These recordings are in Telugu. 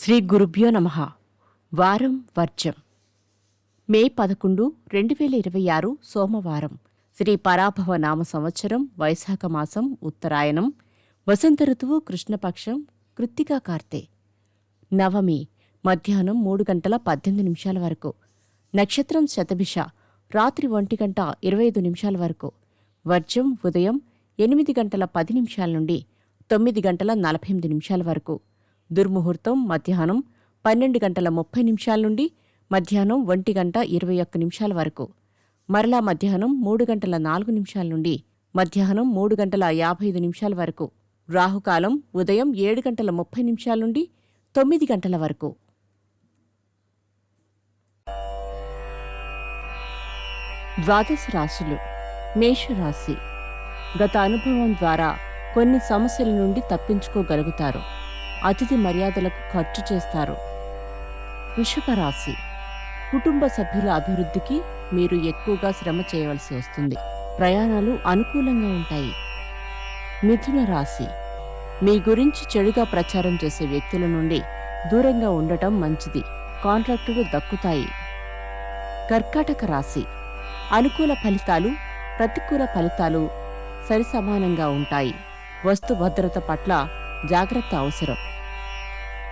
శ్రీ గురుభ్యో నమః. వారం వర్జం. మే 11, 2026 సోమవారం. శ్రీ పరాభవ నామ సంవత్సరం వైశాఖ మాసం ఉత్తరాయణం. వసంత ఋతువు కృష్ణపక్షం కృత్తికా కార్తె. నవమి మధ్యాహ్నం 3:18 వరకు. నక్షత్రం శతభిష రాత్రి 1:25 వరకు. వర్జం ఉదయం 8:10 నుండి 9:48 వరకు. దుర్ముహూర్తం మధ్యాహ్నం 12:30 నుండి మధ్యాహ్నం 1:21 వరకు. మరలా మధ్యాహ్నం 3:04 నుండి మధ్యాహ్నం 3:55 వరకు. రాహుకాలం ఉదయం 7:30 నుండి 9 గంటల వరకు. ద్వాదశ రాశులు. మేషరాశి. గత అనుభవం ద్వారా కొన్ని సమస్యల నుండి తప్పించుకోగలుగుతారు. అతిథి మర్యాదలకు ఖర్చు చేస్తారు. వృషభ రాశి. కుటుంబ సభ్యుల అభివృద్ధికి మీరు ఎక్కువగా శ్రమ చేయవలసి వస్తుంది. ప్రయాణాలు అనుకూలంగా ఉంటాయి. మిథున రాశి. మీ గురించి చెడుగా ప్రచారం చేసే వ్యక్తుల నుండి దూరంగా ఉండటం మంచిది. కాంట్రాక్టులు దక్కుతాయి. కర్కాటక రాశి. అనుకూల ఫలితాలు, ప్రతికూల ఫలితాలు సరిసమానంగా ఉంటాయి. వస్తు భద్రత పట్ల జాగ్రత్త అవసరం.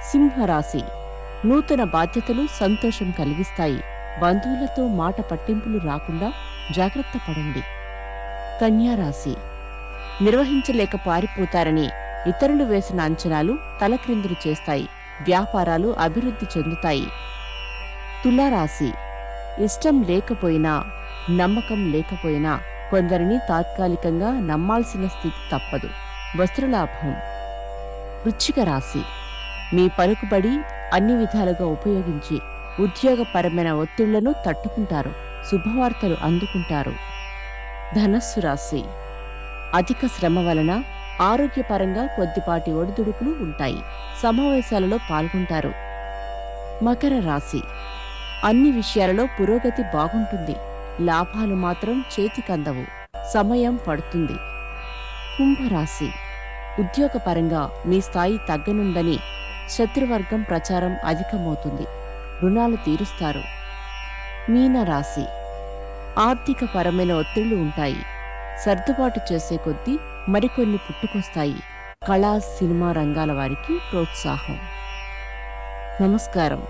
సింహరాశి. నూతన బాధ్యతలు సంతోషం కలిగిస్తాయి. బంధువులతో మాట పట్టింపులు రాకుండా జాగ్రత్త పడండి. కన్యారాశి. నిర్వహించలేక పారిపోతారని ఇతరులు వేసిన అంచనాలు తలక్రిందులు చేస్తాయి. వ్యాపారాలు అభివృద్ధి చెందుతాయి. తులారాశి. ఇష్టం లేకపోయినా, నమ్మకం లేకపోయినా కొందరిని తాత్కాలికంగా నమ్మాల్సిన స్థితి తప్పదు. వస్త్రలాభం. వృశ్చిక రాశి. మీ పలుకుబడి అన్ని విధాలుగా ఉపయోగించి ఉద్యోగపరమైన ఒత్తిళ్లను తట్టుకుంటారు. శుభవార్తలు అందుకుంటారు. ధనస్సు రాశి. అధిక శ్రమ వలన ఆరోగ్యపరంగా కొద్దిపాటి ఒడిదుడుకులు ఉంటాయి. సమావేశాలలో పాల్గొంటారు. మకర రాశి. అన్ని విషయాలలో పురోగతి బాగుంటుంది. లాభాలు మాత్రం చేతికందవు. సమయం పడుతుంది. కుంభరాశి. ఉద్యోగపరంగా మీ స్థాయి తగ్గనుందని శత్రువర్గం ప్రచారం అధికమవుతుంది. రుణాలు తీరుస్తారు. మీనరాశి. ఆర్థికపరమైన ఒత్తిళ్లు ఉంటాయి. సర్దుబాటు చేసే కొద్దీ మరికొన్ని పుట్టుకొస్తాయి. కళా, సినిమా రంగాల వారికి ప్రోత్సాహం. నమస్కారం.